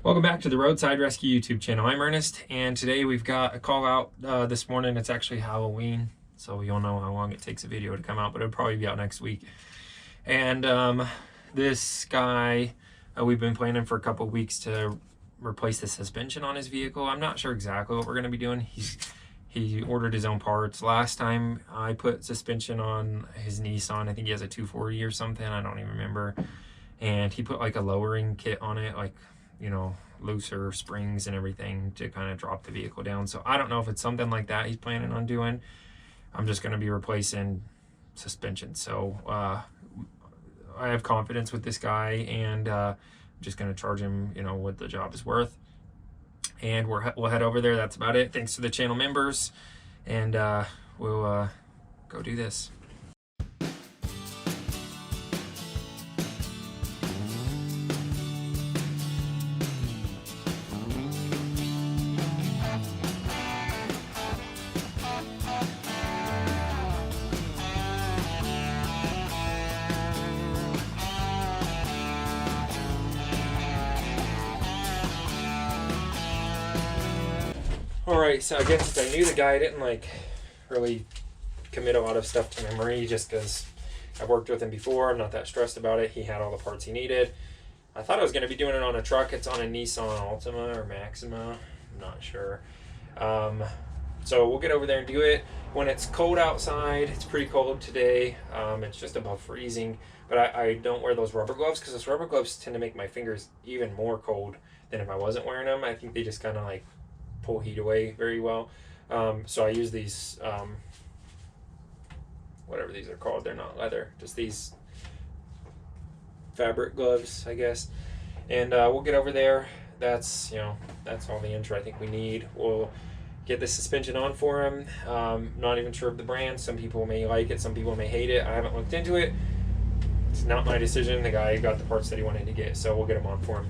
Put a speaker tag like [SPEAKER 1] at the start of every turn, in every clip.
[SPEAKER 1] Welcome back to the Roadside Rescue YouTube channel. I'm Ernest, and today we've got a call out this morning. It's actually Halloween, so you'll know how long it takes a video to come out, but it'll probably be out next week. And this guy, we've been planning for a couple of weeks to replace the suspension on his vehicle. I'm not sure exactly what we're going to be doing. He ordered his own parts. Last time I put suspension on his Nissan, I think he has a 240 or something, I don't even remember. And he put like a lowering kit on it, like, you know, looser springs and everything to kind of drop the vehicle down. So I don't know if it's something like that he's planning on doing. I'm just going to be replacing suspension. So I have confidence with this guy, and I'm just going to charge him, you know, what the job is worth. And we'll head over there. That's about it. Thanks to the channel members, and we'll go do this. Alright, so I guess I knew the guy didn't like really commit a lot of stuff to memory, just because I've worked with him before. I'm not that stressed about it. He had all the parts he needed. I thought I was going to be doing it on a truck. It's on a Nissan Altima or Maxima. I'm not sure. So we'll get over there and do it. When it's cold outside, it's pretty cold today. It's just above freezing. But I don't wear those rubber gloves, because those rubber gloves tend to make my fingers even more cold than if I wasn't wearing them. I think they just kind of like pull heat away very well. So I use these, whatever these are called. They're not leather, just these fabric gloves, I guess. And we'll get over there. That's, you know, that's all the intro I think we need. We'll get the suspension on for him. Not even sure of the brand. Some people may like it, some people may hate it. I haven't looked into it. It's not my decision. The guy got the parts that he wanted to get, so we'll get them on for him.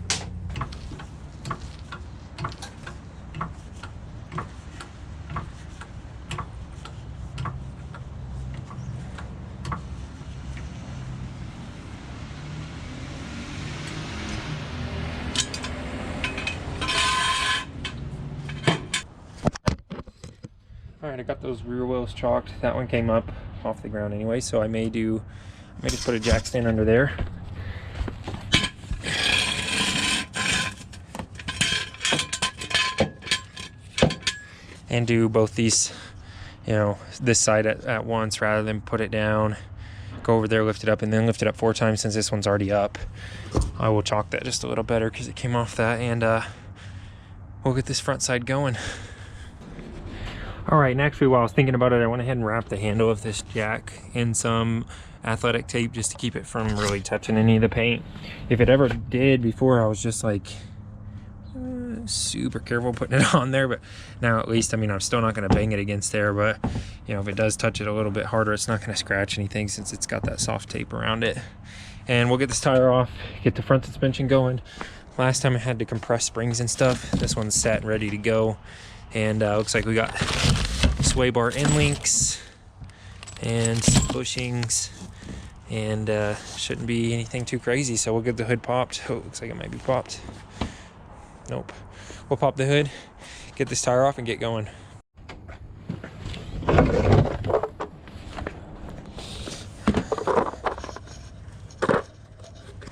[SPEAKER 1] Alright, I got those rear wheels chalked. That one came up off the ground anyway, so I may just put a jack stand under there. And do both these, you know, this side at once rather than put it down, go over there, lift it up, and then lift it up 4 times since this one's already up. I will chalk that just a little better because it came off that, and we'll get this front side going. All right, and actually while I was thinking about it, I went ahead and wrapped the handle of this jack in some athletic tape just to keep it from really touching any of the paint. If it ever did before, I was just like super careful putting it on there, but now at least, I mean, I'm still not going to bang it against there, but you know, if it does touch it a little bit harder, it's not going to scratch anything since it's got that soft tape around it. And we'll get this tire off, get the front suspension going. Last time I had to compress springs and stuff. This one's set and ready to go. And looks like we got sway bar end links and some bushings, and shouldn't be anything too crazy. So we'll get the hood popped. Oh, looks like it might be popped. Nope. We'll pop the hood, get this tire off, and get going.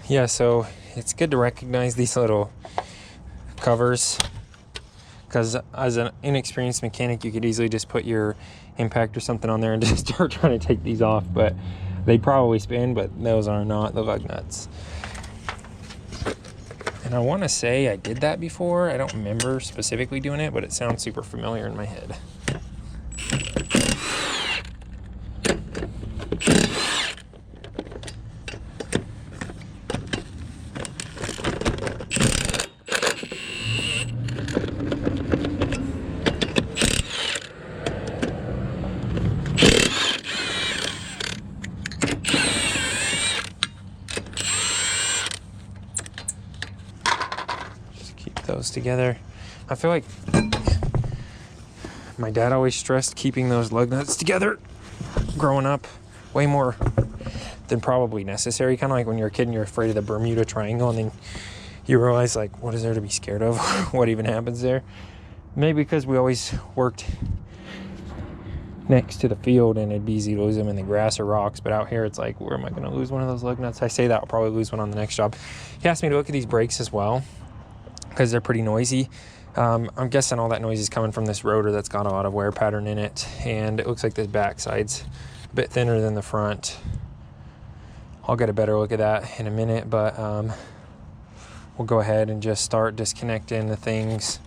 [SPEAKER 1] Yeah, so it's good to recognize these little covers, because as an inexperienced mechanic, you could easily just put your impact or something on there and just start trying to take these off, but they probably spin, but those are not the lug nuts. And I want to say I did that before. I don't remember specifically doing it, but it sounds super familiar in my head. Those together. I feel like my dad always stressed keeping those lug nuts together growing up, way more than probably necessary. Kind of like when you're a kid and you're afraid of the Bermuda Triangle, and then you realize, like, what is there to be scared of? What even happens there? Maybe because we always worked next to the field and it'd be easy to lose them in the grass or rocks, but out here it's like, where am I going to lose one of those lug nuts? I say that I'll probably lose one on the next job. He asked me to look at these brakes as well because they're pretty noisy. I'm guessing all that noise is coming from this rotor that's got a lot of wear pattern in it, and it looks like this backside's a bit thinner than the front. I'll get a better look at that in a minute, but we'll go ahead and just start disconnecting the things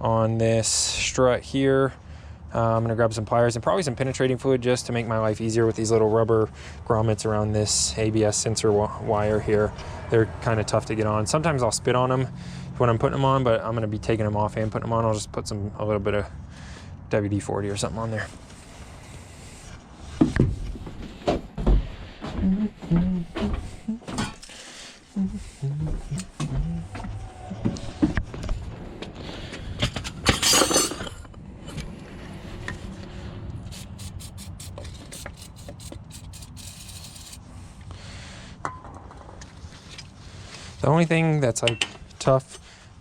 [SPEAKER 1] on this strut here. I'm gonna grab some pliers and probably some penetrating fluid just to make my life easier with these little rubber grommets around this ABS sensor wire here. They're kind of tough to get on. Sometimes I'll spit on them when I'm putting them on, but I'm gonna be taking them off and putting them on. I'll just put a little bit of WD-40 or something on there. The only thing that's like tough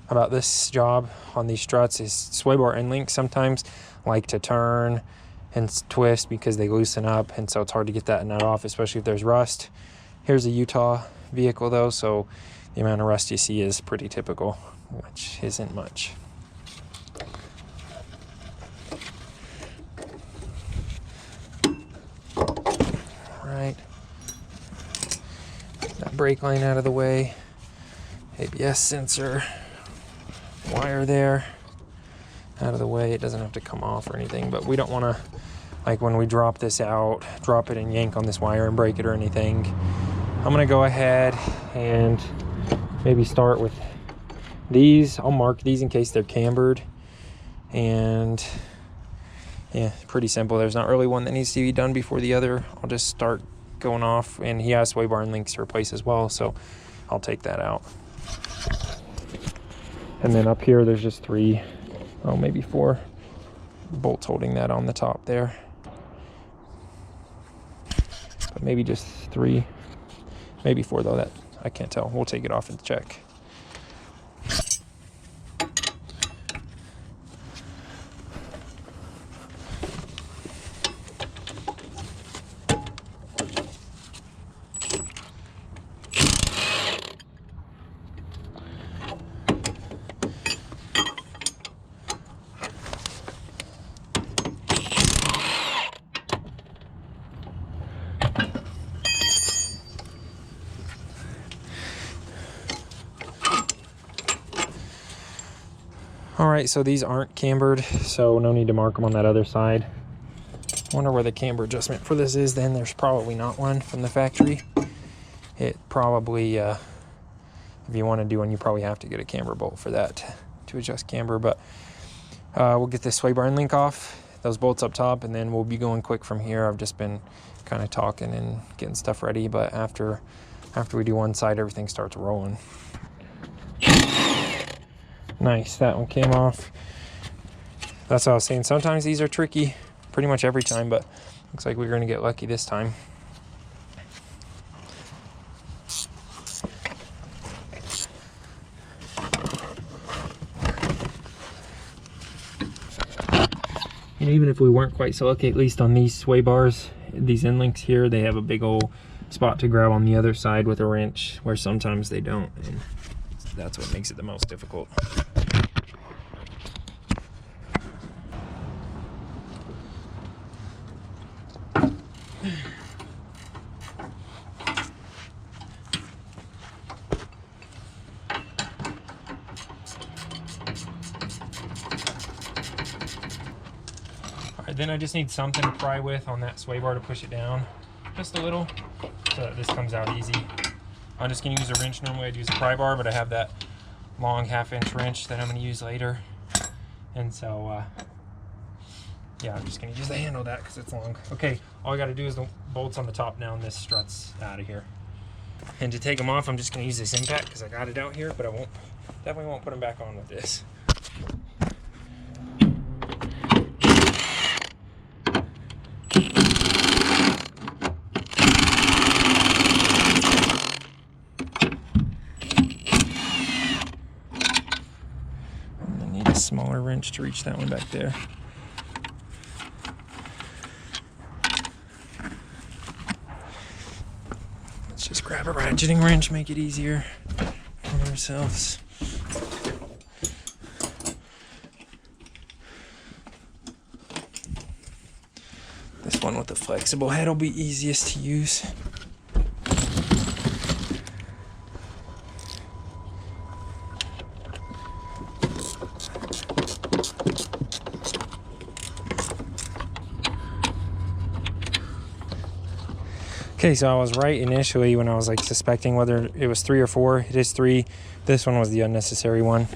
[SPEAKER 1] about this job on these struts is sway bar end links sometimes like to turn and twist because they loosen up, and so it's hard to get that nut off, especially if there's rust. Here's a Utah vehicle though, so the amount of rust you see is pretty typical, which isn't much. Right, that brake line out of the way. ABS sensor wire there out of the way. It doesn't have to come off or anything, but we don't want to, like, when we drop this out, drop it and yank on this wire and break it or anything. I'm gonna go ahead and maybe start with these. I'll mark these in case they're cambered, and yeah, pretty simple. There's not really one that needs to be done before the other. I'll just start going off, and he has sway bar and links to replace as well, so I'll take that out. And then up here there's just 3, oh maybe 4 bolts holding that on the top there, but maybe just 3, maybe 4 though, that I can't tell. We'll take it off and check. All right, so these aren't cambered, so no need to mark them on that other side. I wonder where the camber adjustment for this is then. There's probably not one from the factory. It probably, if you want to do one, you probably have to get a camber bolt for that to adjust camber, but we'll get this sway bar and link off, those bolts up top, and then we'll be going quick from here. I've just been kind of talking and getting stuff ready, but after we do one side, everything starts rolling. Nice, that one came off. That's what I was saying. Sometimes these are tricky, pretty much every time, but looks like we're going to get lucky this time. And even if we weren't quite so lucky, at least on these sway bars, these end links here, they have a big old spot to grab on the other side with a wrench, where sometimes they don't, and that's what makes it the most difficult. Then I just need something to pry with on that sway bar to push it down just a little so that this comes out easy. I'm just going to use a wrench. Normally I'd use a pry bar, but I have that long 1/2-inch wrench that I'm going to use later. And so, yeah, I'm just going to use the handle of that because it's long. Okay, all I got to do is the bolts on the top now, and this strut's out of here. And to take them off, I'm just going to use this impact because I got it out here, but I definitely won't put them back on with this. smaller wrench to reach that one back there. Let's just grab a ratcheting wrench, make it easier on ourselves. This one with the flexible head will be easiest to use. Okay, so I was right initially when I was like suspecting whether it was 3 or 4. It is 3. This one was the unnecessary one.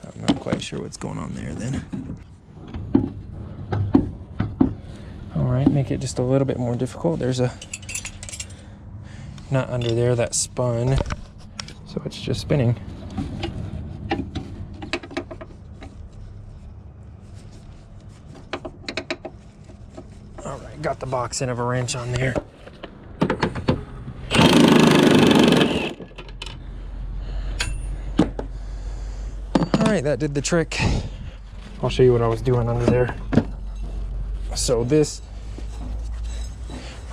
[SPEAKER 1] I'm not quite sure what's going on there then. All right, make it just a little bit more difficult. There's a nut under there that spun. So it's just spinning. All right, got the box end of a wrench on there. All right, that did the trick. I'll show you what I was doing under there. So this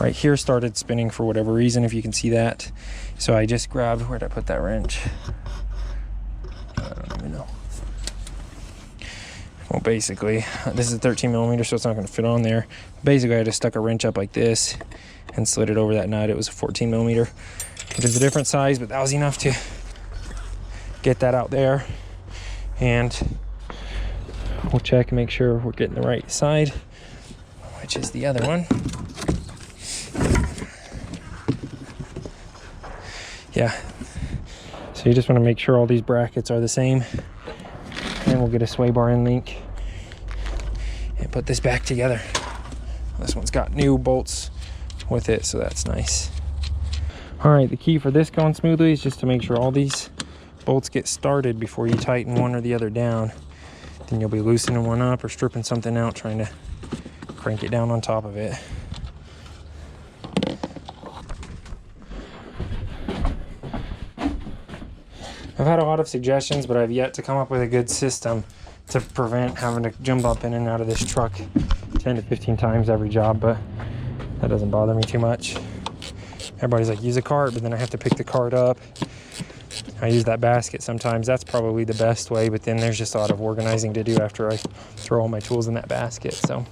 [SPEAKER 1] right here started spinning for whatever reason, if you can see that. So I just grabbed, where'd I put that wrench? I don't even know. Well, basically, this is a 13mm, so it's not going to fit on there. Basically, I just stuck a wrench up like this and slid it over that nut. It was a 14mm, which is a different size, but that was enough to get that out there. And we'll check and make sure we're getting the right side, which is the other one. Yeah, so you just want to make sure all these brackets are the same, and we'll get a sway bar end link and put this back together. This one's got new bolts with it, so that's nice. All right, the key for this going smoothly is just to make sure all these bolts get started before you tighten one or the other down. Then you'll be loosening one up or stripping something out, trying to crank it down on top of it. I've had a lot of suggestions, but I've yet to come up with a good system to prevent having to jump up in and out of this truck 10 to 15 times every job, but that doesn't bother me too much. Everybody's like, use a cart, but then I have to pick the cart up. I use that basket sometimes. That's probably the best way, but then there's just a lot of organizing to do after I throw all my tools in that basket. So,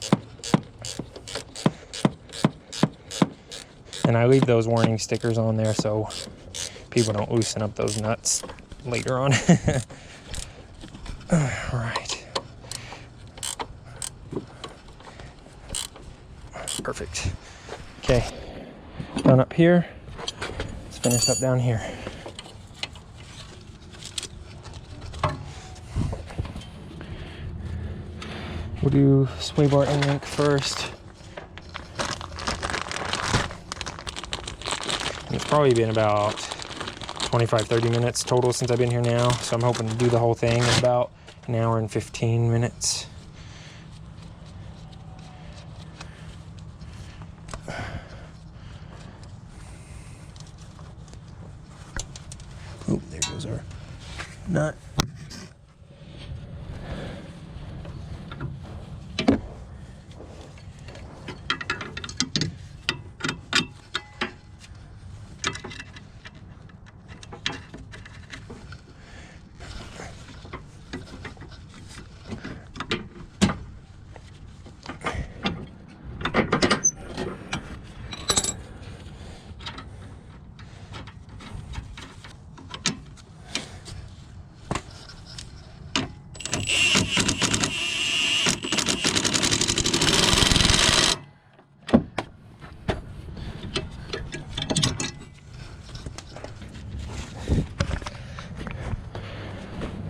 [SPEAKER 1] and I leave those warning stickers on there so people don't loosen up those nuts later on. All right. Perfect. Okay, done up here. Let's finish up down here. We'll do sway bar end link first. It's probably been about 25-30 minutes total since I've been here now, so I'm hoping to do the whole thing in about an hour and 15 minutes. Oh, there goes our nut.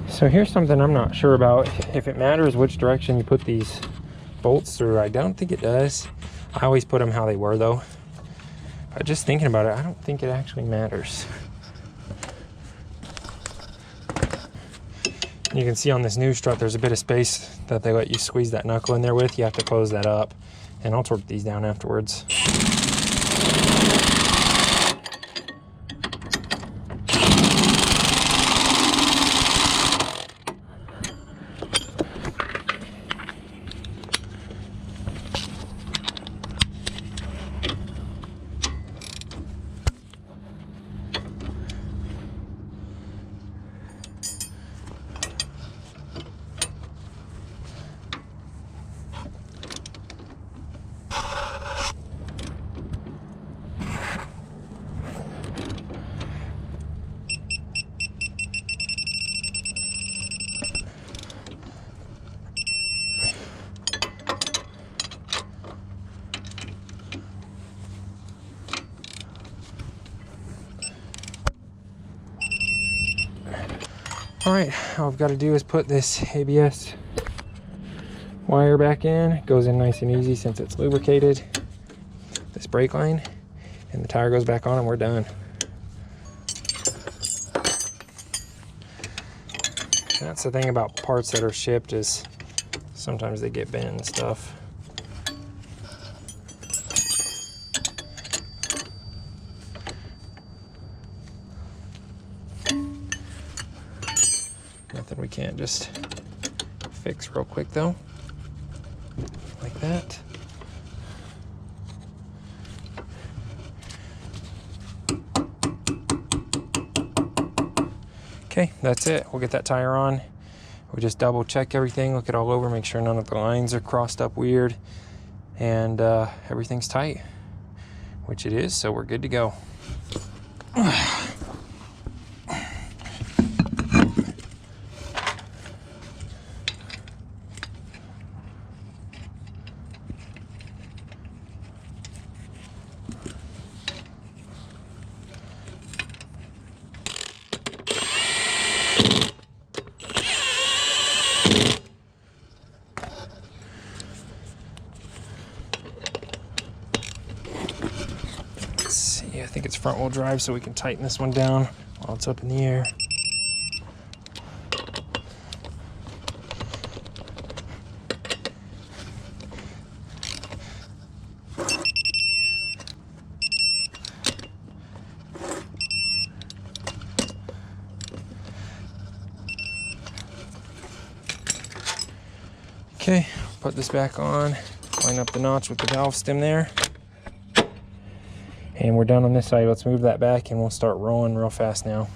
[SPEAKER 1] So here's something I'm not sure about, if it matters which direction you put these bolts through. I don't think it does. I always put them how they were though. But just thinking about it, I don't think it actually matters. You can see on this new strut there's a bit of space that they let you squeeze that knuckle in there with. You have to close that up and I'll torque these down afterwards. All right, all I've got to do is put this ABS wire back in. It goes in nice and easy since it's lubricated. This brake line, and the tire goes back on and we're done. And that's the thing about parts that are shipped is sometimes they get bent and stuff. Nothing we can't just fix real quick though, like that. Okay, that's it. We'll get that tire on. We'll just double check everything, look it all over, make sure none of the lines are crossed up weird, and everything's tight, which it is, so we're good to go. I think it's front wheel drive, so we can tighten this one down while it's up in the air. Okay, put this back on, line up the notch with the valve stem there. And we're done on this side. Let's move that back and we'll start rolling real fast now.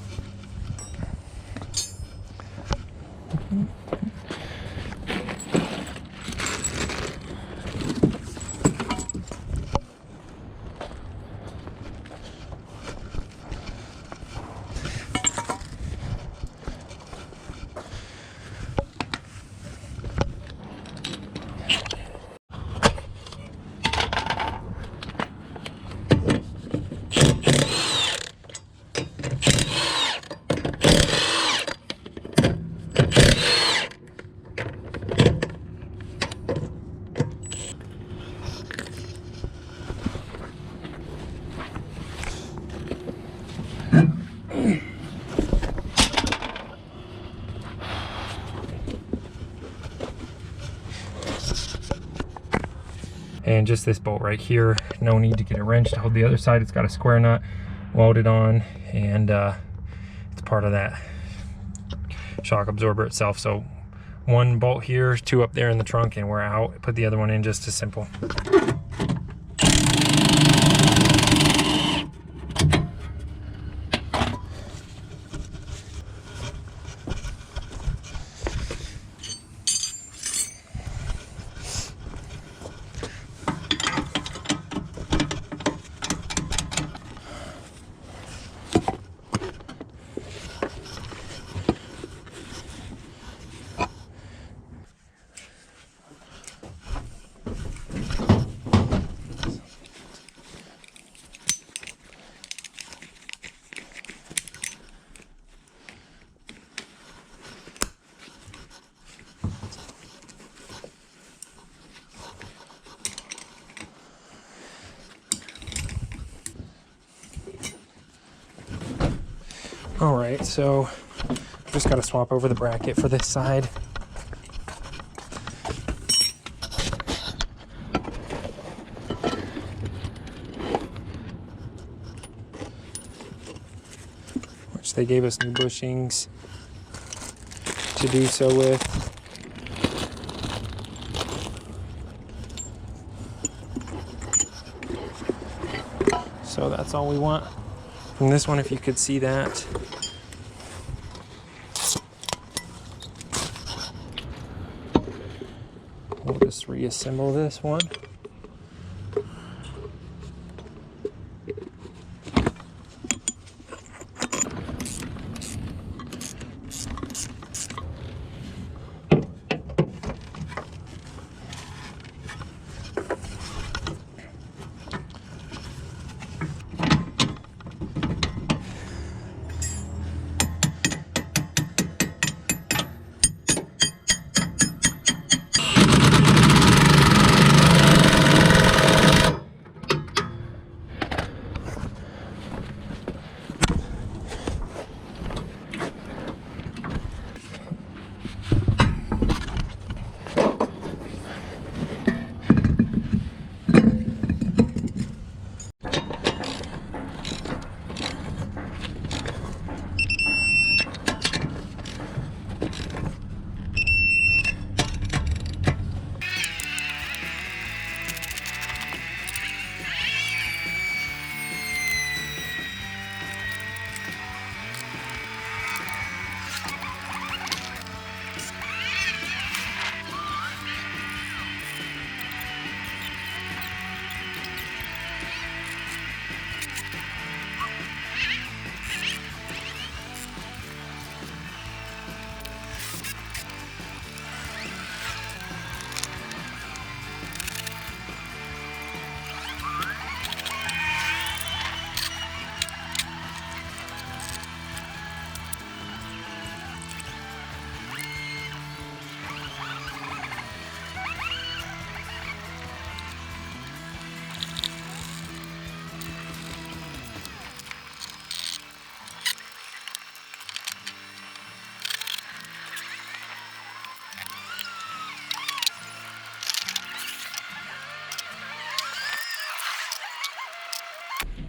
[SPEAKER 1] And just this bolt right here, no need to get a wrench to hold the other side. It's got a square nut welded on, and it's part of that shock absorber itself. So one bolt here, two up there in the trunk, and we're out. Put the other one in just as simple. All right, so just got to swap over the bracket for this side. They gave us new bushings to do so with. So that's all we want from this one, if you could see that. We'll just reassemble this one.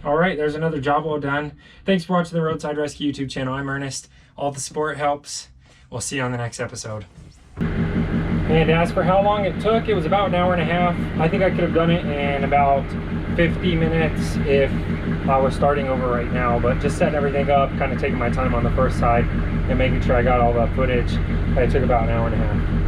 [SPEAKER 1] All right, there's another job well done. Thanks for watching the Roadside Rescue YouTube channel. I'm Ernest. All the support helps. We'll see you on the next episode. And as for how long it took, it was about an hour and a half. I think I could have done it in about 50 minutes if I was starting over right now, but just setting everything up, kind of taking my time on the first side and making sure I got all the footage. It took about an hour and a half.